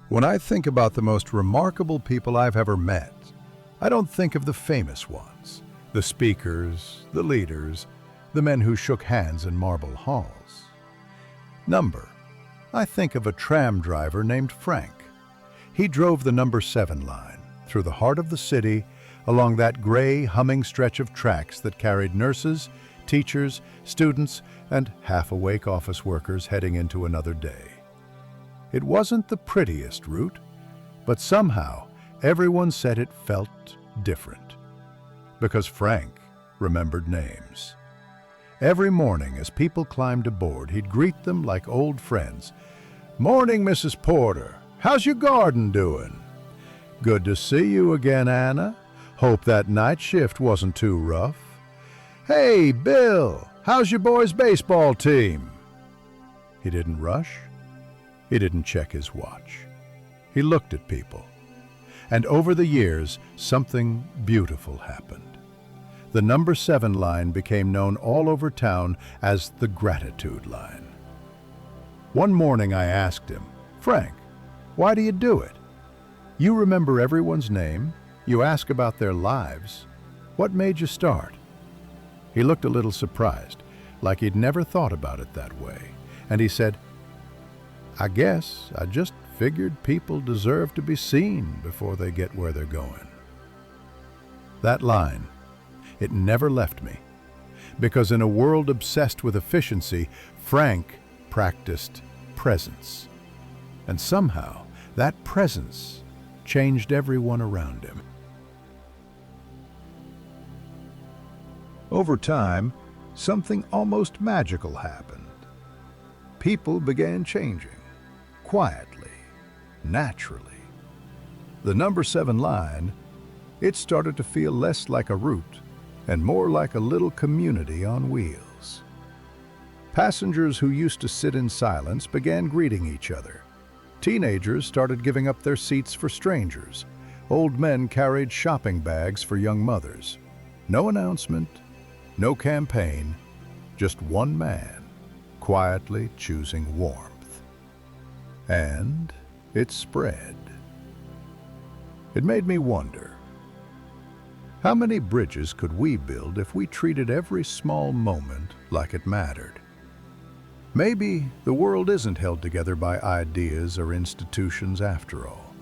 When I think about the most remarkable people I've ever met, I don't think of the famous ones, the speakers, the leaders, the men who shook hands in marble halls. Number, I think of a tram driver named Frank. He drove the number 7 line through the heart of the city along that gray, humming stretch of tracks that carried nurses, teachers, students, and half-awake office workers heading into another day. It wasn't the prettiest route, but somehow everyone said it felt different. Because Frank remembered names. Every morning as people climbed aboard, he'd greet them like old friends. "Morning, Mrs. Porter. How's your garden doing?" "Good to see you again, Anna. Hope that night shift wasn't too rough." "Hey, Bill, how's your boys' baseball team?" He didn't rush. He didn't check his watch. He looked at people. And over the years, something beautiful happened. The number 7 line became known all over town as the gratitude line. One morning I asked him, "Frank, why do you do it? You remember everyone's name, you ask about their lives. What made you start?" He looked a little surprised, like he'd never thought about it that way, and he said, "I guess I just figured people deserve to be seen before they get where they're going." That line, it never left me, because in a world obsessed with efficiency, Frank practiced presence. And somehow, that presence changed everyone around him. Over time, something almost magical happened. People began changing, quietly, naturally. The number 7 line, it started to feel less like a route and more like a little community on wheels. Passengers who used to sit in silence began greeting each other. Teenagers started giving up their seats for strangers. Old men carried shopping bags for young mothers. No announcement, no campaign, just one man quietly choosing warmth. And it spread. It made me wonder, how many bridges could we build if we treated every small moment like it mattered? Maybe the world isn't held together by ideas or institutions after all.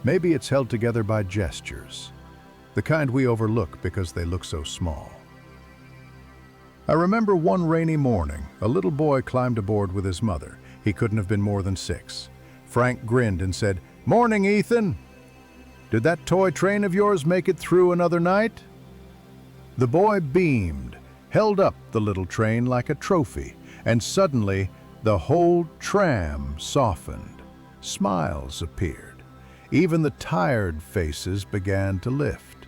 Maybe it's held together by gestures, the kind we overlook because they look so small. I remember one rainy morning, a little boy climbed aboard with his mother. He couldn't have been more than 6. Frank grinned and said, "Morning, Ethan. Did that toy train of yours make it through another night?" The boy beamed, held up the little train like a trophy, and suddenly the whole tram softened. Smiles appeared. Even the tired faces began to lift.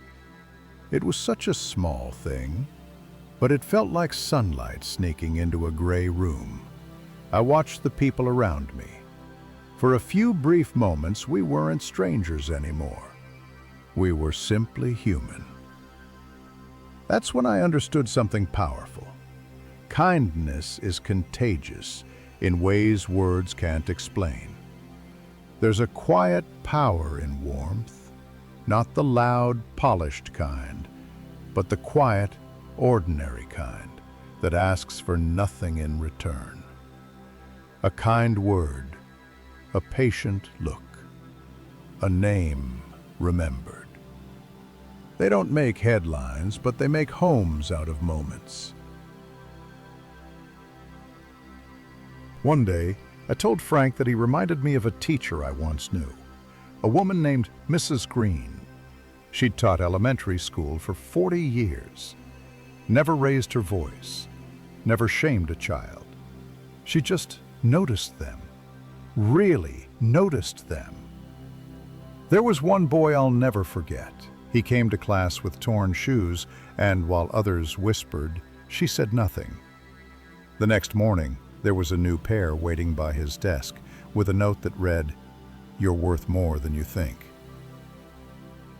It was such a small thing, but it felt like sunlight sneaking into a gray room. I watched the people around me. For a few brief moments, we weren't strangers anymore. We were simply human. That's when I understood something powerful. Kindness is contagious in ways words can't explain. There's a quiet power in warmth, not the loud, polished kind, but the quiet, ordinary kind that asks for nothing in return. A kind word, a patient look, a name remembered. They don't make headlines, but they make homes out of moments. One day, I told Frank that he reminded me of a teacher I once knew, a woman named Mrs. Green. She'd taught elementary school for 40 years, never raised her voice, never shamed a child. She just noticed them, really noticed them. There was one boy I'll never forget. He came to class with torn shoes, and while others whispered, she said nothing. The next morning, there was a new pair waiting by his desk with a note that read, "You're worth more than you think."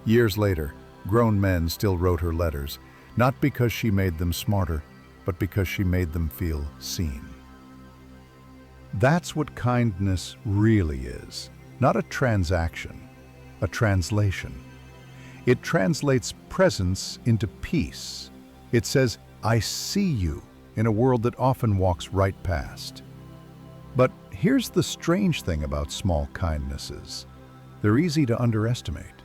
Years later, grown men still wrote her letters, not because she made them smarter, but because she made them feel seen. That's what kindness really is. not a transaction, a translation. It translates presence into peace. It says, "I see you," in a world that often walks right past. But here's the strange thing about small kindnesses. They're easy to underestimate.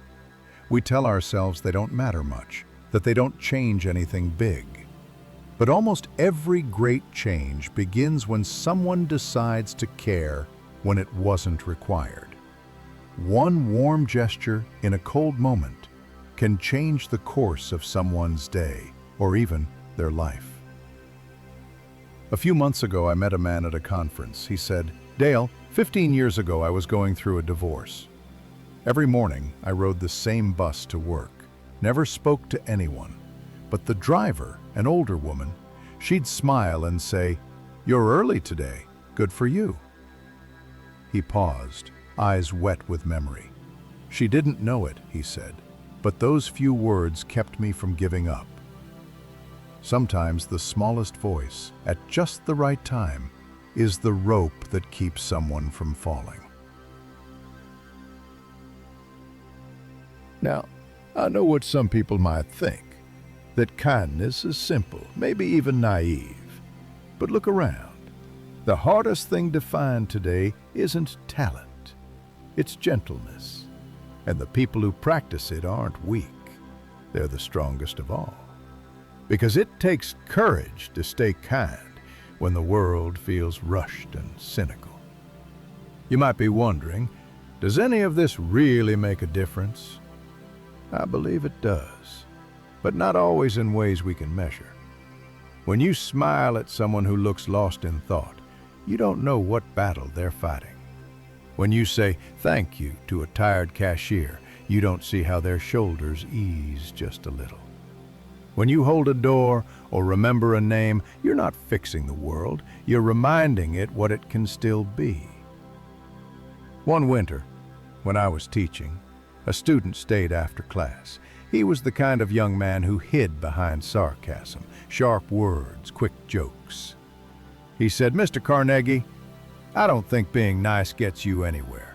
We tell ourselves they don't matter much, that they don't change anything big. But almost every great change begins when someone decides to care when it wasn't required. One warm gesture in a cold moment can change the course of someone's day, or even their life. A few months ago, I met a man at a conference. He said, "Dale, 15 years ago, I was going through a divorce. Every morning, I rode the same bus to work, never spoke to anyone. But the driver, an older woman, she'd smile and say, 'You're early today. Good for you.'" He paused, eyes wet with memory. "She didn't know it," he said, "but those few words kept me from giving up." Sometimes the smallest voice, at just the right time, is the rope that keeps someone from falling. Now, I know what some people might think, that kindness is simple, maybe even naive. But look around. The hardest thing to find today isn't talent, it's gentleness. And the people who practice it aren't weak, they're the strongest of all. Because it takes courage to stay kind when the world feels rushed and cynical. You might be wondering, does any of this really make a difference? I believe it does, but not always in ways we can measure. When you smile at someone who looks lost in thought, you don't know what battle they're fighting. When you say thank you to a tired cashier, you don't see how their shoulders ease just a little. When you hold a door or remember a name, you're not fixing the world, you're reminding it what it can still be. One winter, when I was teaching, a student stayed after class. He was the kind of young man who hid behind sarcasm, sharp words, quick jokes. He said, "Mr. Carnegie, I don't think being nice gets you anywhere."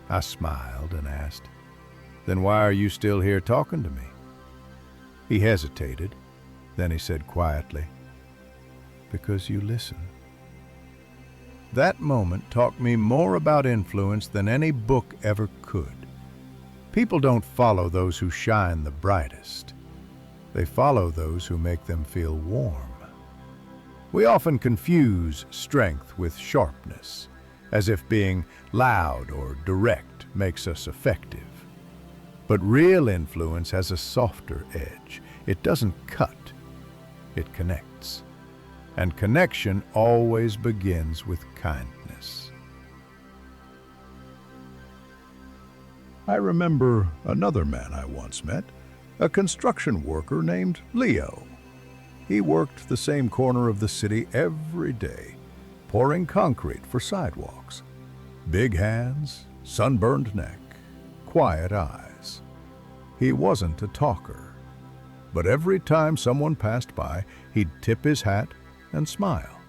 I smiled and asked, "Then why are you still here talking to me?" He hesitated, then he said quietly, "Because you listen." That moment taught me more about influence than any book ever could. People don't follow those who shine the brightest. They follow those who make them feel warm. We often confuse strength with sharpness, as if being loud or direct makes us effective. But real influence has a softer edge. It doesn't cut, it connects. And connection always begins with kindness. I remember another man I once met, a construction worker named Leo. He worked the same corner of the city every day, pouring concrete for sidewalks. Big hands, sunburned neck, quiet eyes. He wasn't a talker, but every time someone passed by, he'd tip his hat and smile.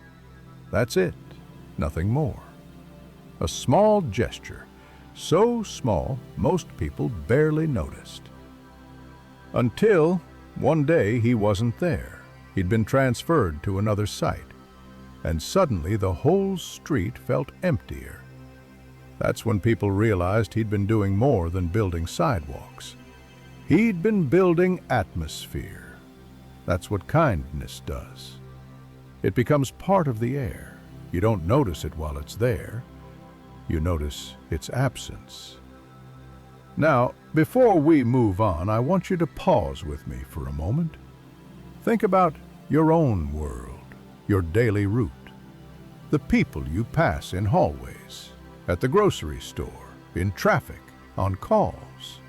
That's it, nothing more. A small gesture, so small most people barely noticed. Until one day he wasn't there. He'd been transferred to another site, and suddenly the whole street felt emptier. That's when people realized he'd been doing more than building sidewalks. He'd been building atmosphere. That's what kindness does. It becomes part of the air. You don't notice it while it's there. You notice its absence. Now, before we move on, I want you to pause with me for a moment. Think about your own world, your daily route, the people you pass in hallways, at the grocery store, in traffic, on calls.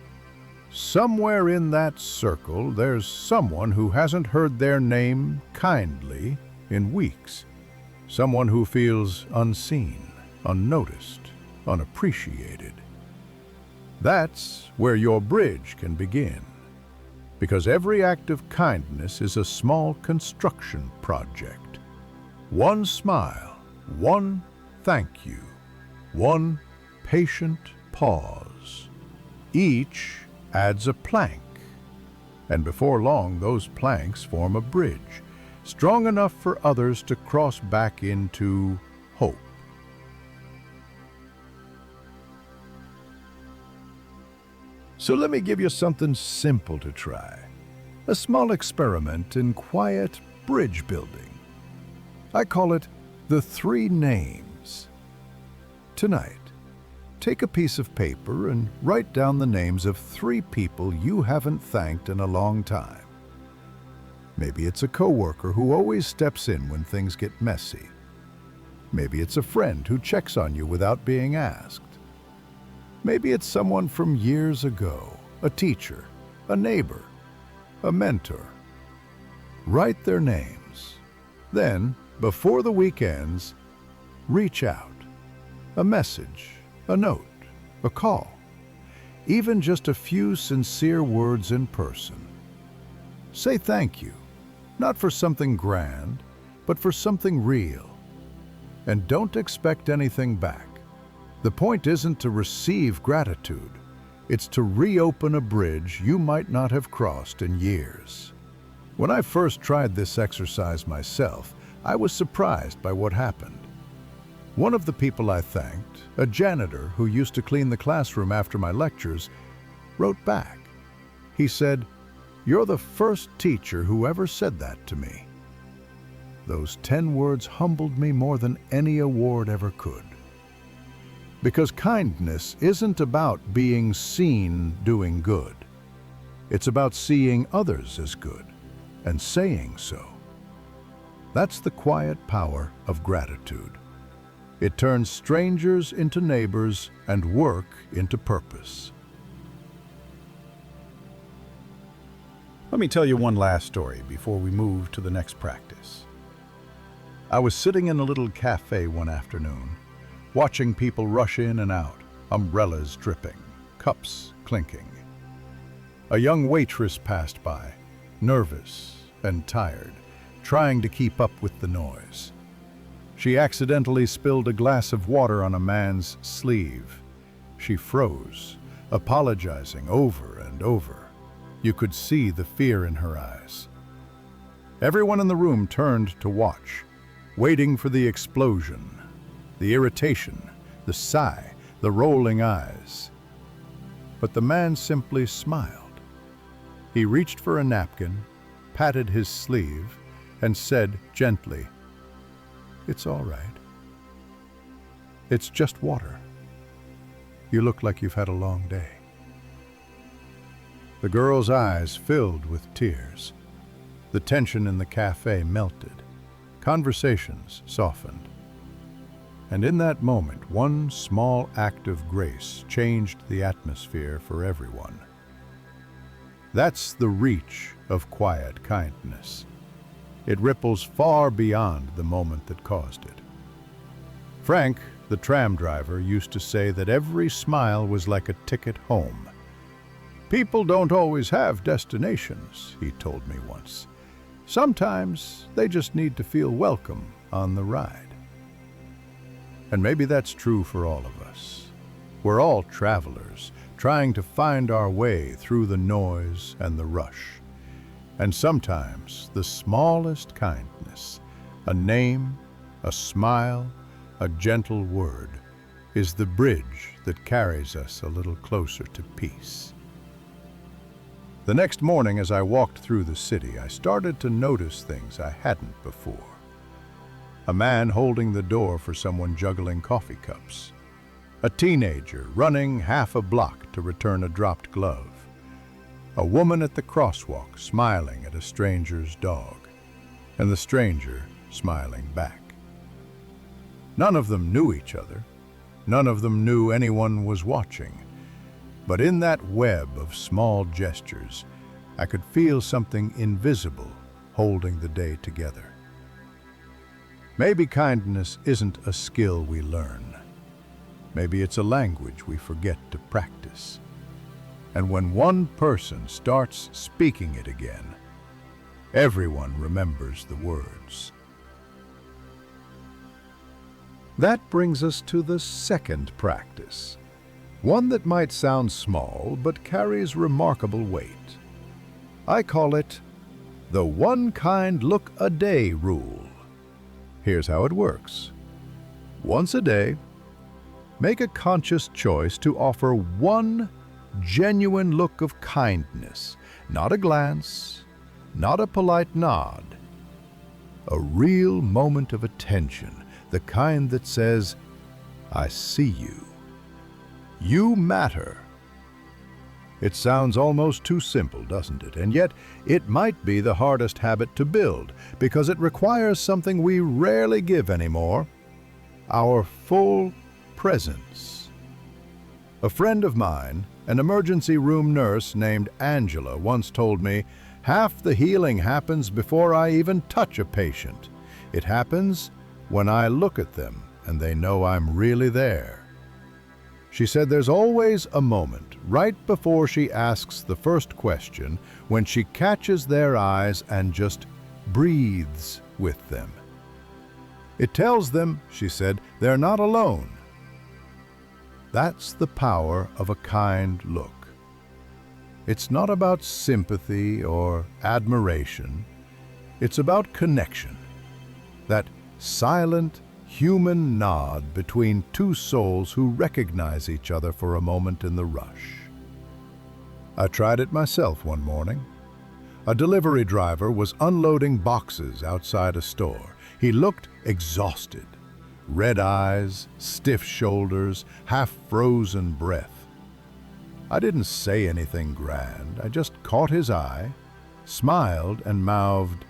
Somewhere in that circle, there's someone who hasn't heard their name kindly in weeks. Someone who feels unseen, unnoticed, unappreciated. That's where your bridge can begin. Because every act of kindness is a small construction project. One smile, one thank you, one patient pause. Each adds a plank, and before long those planks form a bridge, strong enough for others to cross back into hope. So let me give you something simple to try. A small experiment in quiet bridge building. I call it the 3 names. Tonight, take a piece of paper and write down the names of 3 people you haven't thanked in a long time. Maybe it's a coworker who always steps in when things get messy. Maybe it's a friend who checks on you without being asked. Maybe it's someone from years ago, a teacher, a neighbor, a mentor. Write their names. Then, before the week ends, reach out. A message, a note, a call, even just a few sincere words in person. Say thank you, not for something grand, but for something real. And don't expect anything back. The point isn't to receive gratitude, it's to reopen a bridge you might not have crossed in years. When I first tried this exercise myself, I was surprised by what happened. One of the people I thanked, a janitor who used to clean the classroom after my lectures, wrote back. He said, "You're the first teacher who ever said that to me." Those 10 words humbled me more than any award ever could. Because kindness isn't about being seen doing good. It's about seeing others as good and saying so. That's the quiet power of gratitude. It turns strangers into neighbors and work into purpose. Let me tell you one last story before we move to the next practice. I was sitting in a little cafe one afternoon, watching people rush in and out, umbrellas dripping, cups clinking. A young waitress passed by, nervous and tired, trying to keep up with the noise. She accidentally spilled a glass of water on a man's sleeve. She froze, apologizing over and over. You could see the fear in her eyes. Everyone in the room turned to watch, waiting for the explosion, the irritation, the sigh, the rolling eyes. But the man simply smiled. He reached for a napkin, patted his sleeve, and said gently, "It's all right. It's just water. You look like you've had a long day." The girl's eyes filled with tears. The tension in the cafe melted. Conversations softened. And in that moment, one small act of grace changed the atmosphere for everyone. That's the reach of quiet kindness. It ripples far beyond the moment that caused it. Frank, the tram driver, used to say that every smile was like a ticket home. "People don't always have destinations," he told me once. "Sometimes they just need to feel welcome on the ride." And maybe that's true for all of us. We're all travelers, trying to find our way through the noise and the rush. And sometimes the smallest kindness, a name, a smile, a gentle word, is the bridge that carries us a little closer to peace. The next morning, as I walked through the city, I started to notice things I hadn't before. A man holding the door for someone juggling coffee cups. A teenager running half a block to return a dropped glove. A woman at the crosswalk smiling at a stranger's dog, and the stranger smiling back. None of them knew each other. None of them knew anyone was watching. But in that web of small gestures, I could feel something invisible holding the day together. Maybe kindness isn't a skill we learn. Maybe it's a language we forget to practice. And when one person starts speaking it again, everyone remembers the words. That brings us to the second practice. One that might sound small but carries remarkable weight. I call it the one kind look a day rule. Here's how it works. Once a day, make a conscious choice to offer one genuine look of kindness, not a glance, not a polite nod. A real moment of attention, the kind that says, "I see you. You matter." It sounds almost too simple, doesn't it? And yet, it might be the hardest habit to build because it requires something we rarely give anymore: our full presence. A friend of mine, an emergency room nurse named Angela, once told me, "Half the healing happens before I even touch a patient. It happens when I look at them and they know I'm really there." She said there's always a moment, right before she asks the first question, when she catches their eyes and just breathes with them. It tells them, she said, they're not alone. That's the power of a kind look. It's not about sympathy or admiration. It's about connection. That silent, human nod between two souls who recognize each other for a moment in the rush. I tried it myself one morning. A delivery driver was unloading boxes outside a store. He looked exhausted. Red eyes, stiff shoulders, half-frozen breath. I didn't say anything grand. I just caught his eye, smiled, and mouthed,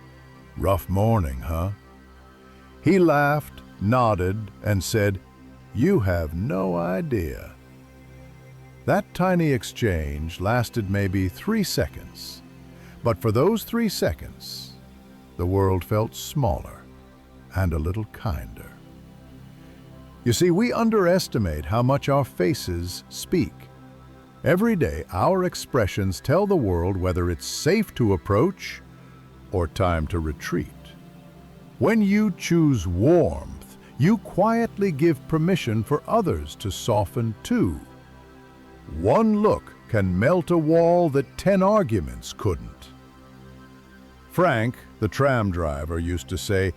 "Rough morning, huh?" He laughed, nodded, and said, "You have no idea." That tiny exchange lasted maybe 3 seconds. But for those 3 seconds, the world felt smaller and a little kinder. You see, we underestimate how much our faces speak. Every day, our expressions tell the world whether it's safe to approach or time to retreat. When you choose warmth, you quietly give permission for others to soften too. One look can melt a wall that 10 arguments couldn't. Frank, the tram driver, used to say,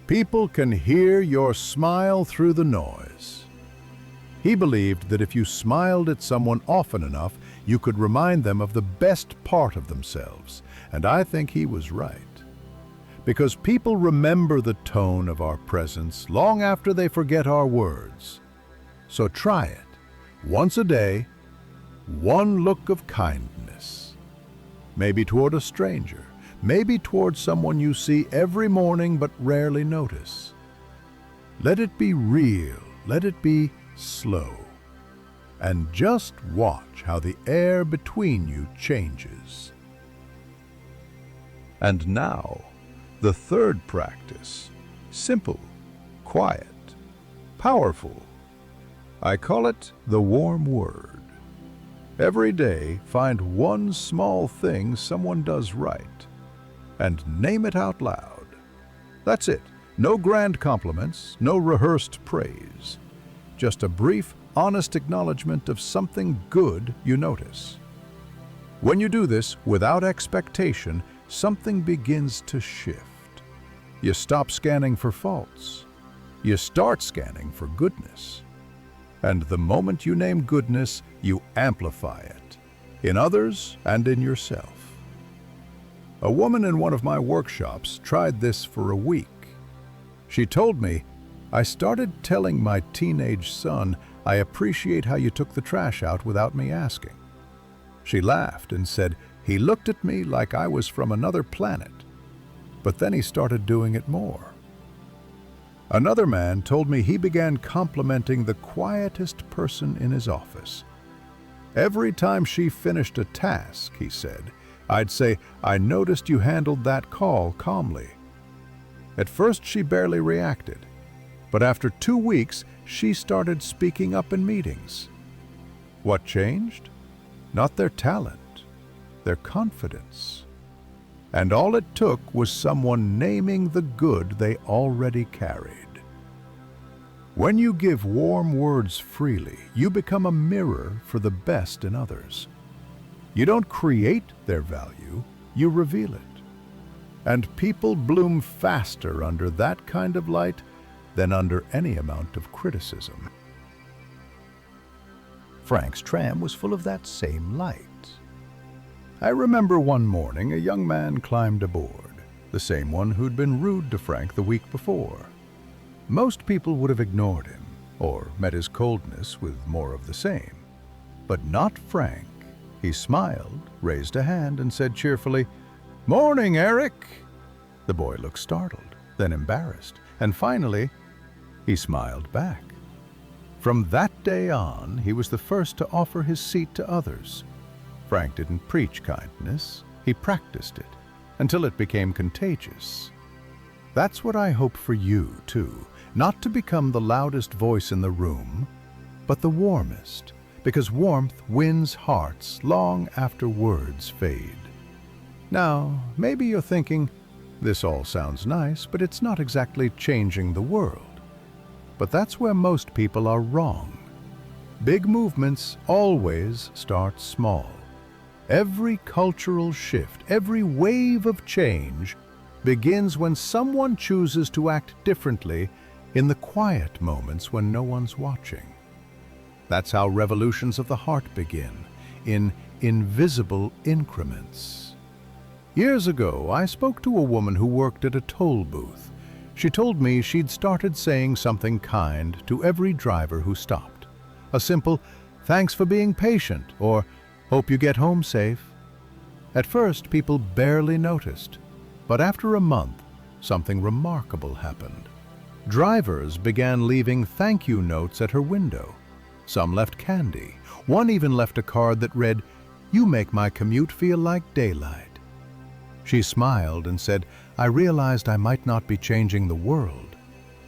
"People can hear your smile through the noise." He believed that if you smiled at someone often enough, you could remind them of the best part of themselves, and I think he was right. Because people remember the tone of our presence long after they forget our words. So try it. Once a day, one look of kindness. Maybe toward a stranger, maybe toward someone you see every morning but rarely notice. Let it be real, let it be slow. And just watch how the air between you changes. And now, the third practice, simple, quiet, powerful. I call it the warm word. Every day, find one small thing someone does right, and name it out loud. That's it. No grand compliments, no rehearsed praise. Just a brief, honest acknowledgement of something good you notice. When you do this without expectation, something begins to shift. You stop scanning for faults. You start scanning for goodness. And the moment you name goodness, you amplify it, in others and in yourself. A woman in one of my workshops tried this for a week. She told me, "I started telling my teenage son, I appreciate how you took the trash out without me asking." She laughed and said, "He looked at me like I was from another planet." But then he started doing it more. Another man told me he began complimenting the quietest person in his office. Every time she finished a task, he said, I'd say, "I noticed you handled that call calmly." At first she barely reacted, but after 2 weeks she started speaking up in meetings. What changed? Not their talent, their confidence. And all it took was someone naming the good they already carried. When you give warm words freely, you become a mirror for the best in others. You don't create their value, you reveal it. And people bloom faster under that kind of light than under any amount of criticism. Frank's tram was full of that same light. I remember one morning a young man climbed aboard, the same one who'd been rude to Frank the week before. Most people would have ignored him, or met his coldness with more of the same. But not Frank. He smiled, raised a hand, and said cheerfully, "Morning, Eric!" The boy looked startled, then embarrassed, and finally, he smiled back. From that day on, he was the first to offer his seat to others. Frank didn't preach kindness, he practiced it, until it became contagious. That's what I hope for you, too, not to become the loudest voice in the room, but the warmest, because warmth wins hearts long after words fade. Now, maybe you're thinking, this all sounds nice, but it's not exactly changing the world. But that's where most people are wrong. Big movements always start small. Every cultural shift, every wave of change begins when someone chooses to act differently in the quiet moments when no one's watching. That's how revolutions of the heart begin, in invisible increments. Years ago, I spoke to a woman who worked at a toll booth. She told me she'd started saying something kind to every driver who stopped. A simple, "Thanks for being patient," or "Hope you get home safe." At first, people barely noticed, but after a month, something remarkable happened. Drivers began leaving thank you notes at her window. Some left candy. One even left a card that read, "You make my commute feel like daylight." She smiled and said, "I realized I might not be changing the world,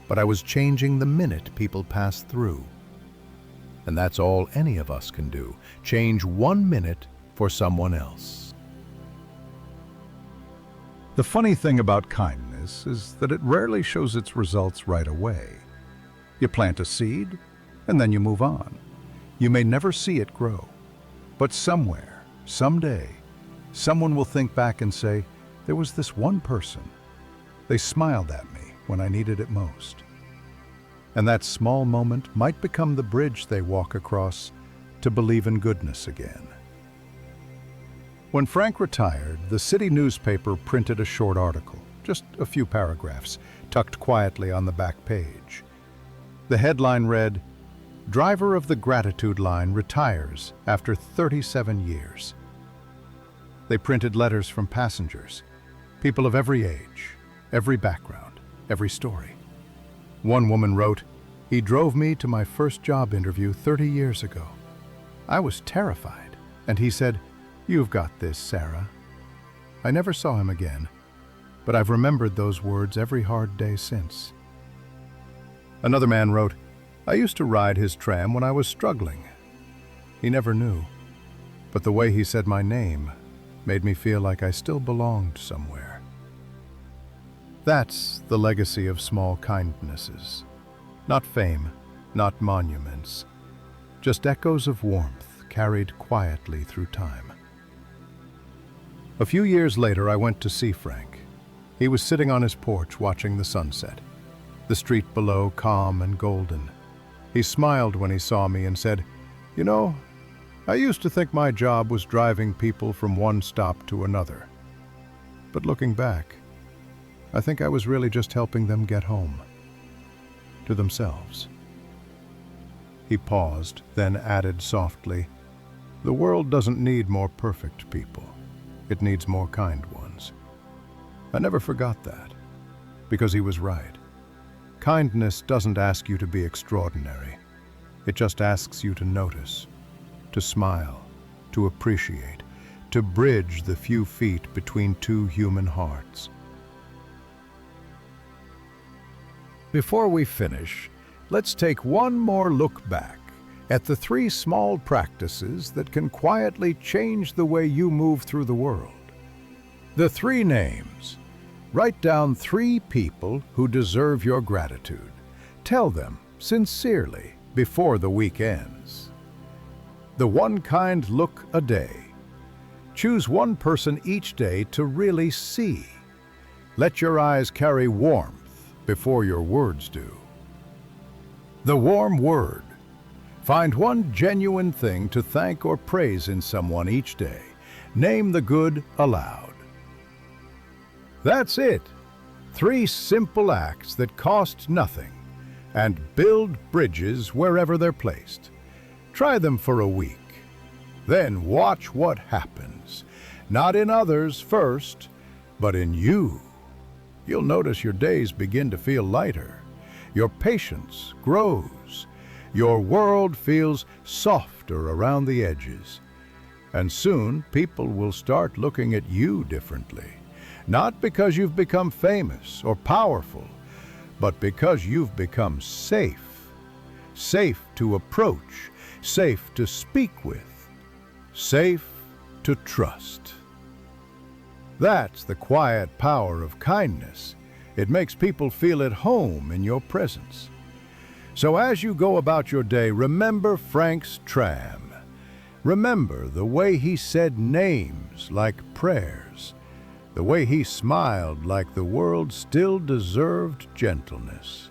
but I was changing the minute people passed through." And that's all any of us can do, change 1 minute for someone else. The funny thing about kindness is that it rarely shows its results right away. You plant a seed, and then you move on. You may never see it grow, but somewhere, someday, someone will think back and say, "There was this one person. They smiled at me when I needed it most." And that small moment might become the bridge they walk across to believe in goodness again. When Frank retired, the city newspaper printed a short article, just a few paragraphs, tucked quietly on the back page. The headline read, "Driver of the Gratitude Line retires after 37 years." They printed letters from passengers, people of every age, every background, every story. One woman wrote, "He drove me to my first job interview 30 years ago. I was terrified, and he said, 'You've got this, Sarah.' I never saw him again, but I've remembered those words every hard day since." Another man wrote, "I used to ride his tram when I was struggling. He never knew, but the way he said my name made me feel like I still belonged somewhere." That's the legacy of small kindnesses. Not fame, not monuments, just echoes of warmth carried quietly through time. A few years later, I went to see Frank. He was sitting on his porch watching the sunset, the street below calm and golden. He smiled when he saw me and said, "You know, I used to think my job was driving people from one stop to another. But looking back, I think I was really just helping them get home, to themselves." He paused, then added softly, "The world doesn't need more perfect people. It needs more kind ones." I never forgot that, because he was right. Kindness doesn't ask you to be extraordinary. It just asks you to notice, to smile, to appreciate, to bridge the few feet between two human hearts. Before we finish, let's take one more look back at the 3 small practices that can quietly change the way you move through the world. The 3 names. Write down 3 people who deserve your gratitude. Tell them, sincerely, before the week ends. The one kind look a day. Choose one person each day to really see. Let your eyes carry warmth before your words do. The warm word. Find one genuine thing to thank or praise in someone each day. Name the good aloud. That's it. 3 simple acts that cost nothing and build bridges wherever they're placed. Try them for a week. Then watch what happens. Not in others first, but in you. You'll notice your days begin to feel lighter. Your patience grows. Your world feels softer around the edges. And soon, people will start looking at you differently. Not because you've become famous or powerful, but because you've become safe. Safe to approach, safe to speak with, safe to trust. That's the quiet power of kindness. It makes people feel at home in your presence. So as you go about your day, remember Frank's tram. Remember the way he said names like prayers, the way he smiled like the world still deserved gentleness.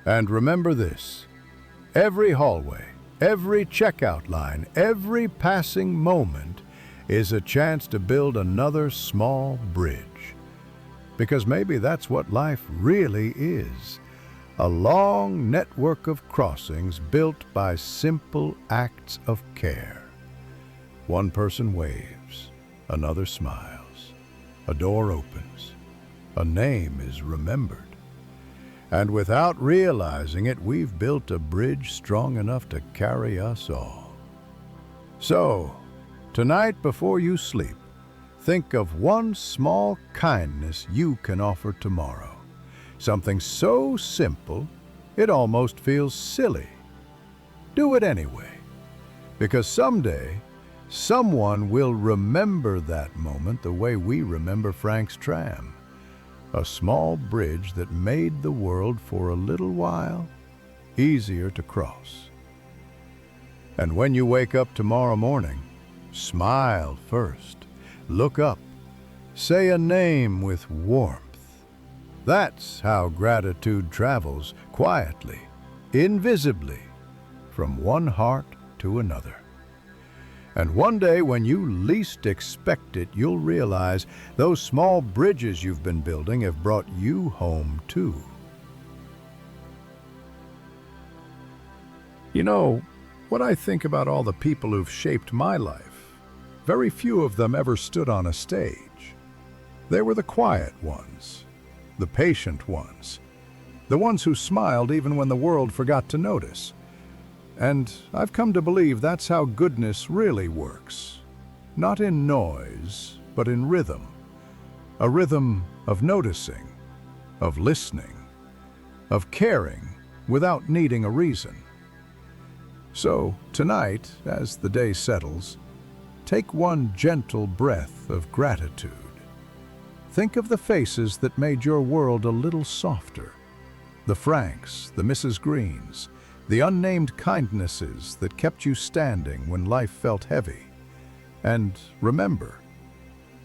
And remember this: every hallway, every checkout line, every passing moment is a chance to build another small bridge. Because maybe that's what life really is. A long network of crossings built by simple acts of care. One person waves, another smiles, a door opens, a name is remembered. And without realizing it, we've built a bridge strong enough to carry us all. So, tonight before you sleep, think of one small kindness you can offer tomorrow. Something so simple, it almost feels silly. Do it anyway, because someday, someone will remember that moment the way we remember Frank's tram. A small bridge that made the world for a little while easier to cross. And when you wake up tomorrow morning, smile first, look up, say a name with warmth. That's how gratitude travels quietly, invisibly, from one heart to another. And one day when you least expect it, you'll realize those small bridges you've been building have brought you home too. You know, when I think about all the people who've shaped my life, very few of them ever stood on a stage. They were the quiet ones, the patient ones, the ones who smiled even when the world forgot to notice. And I've come to believe that's how goodness really works. Not in noise, but in rhythm. A rhythm of noticing, of listening, of caring without needing a reason. So tonight, as the day settles, take one gentle breath of gratitude. Think of the faces that made your world a little softer. The Franks, the Mrs. Greens, the unnamed kindnesses that kept you standing when life felt heavy. And remember,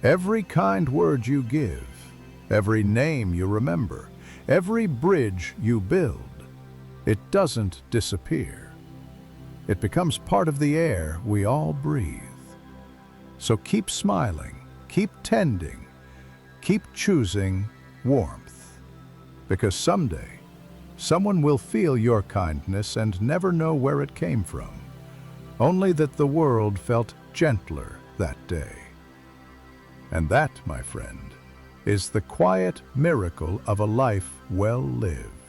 every kind word you give, every name you remember, every bridge you build, it doesn't disappear. It becomes part of the air we all breathe. So keep smiling, keep tending, keep choosing warmth. Because someday, someone will feel your kindness and never know where it came from, only that the world felt gentler that day. And that, my friend, is the quiet miracle of a life well lived.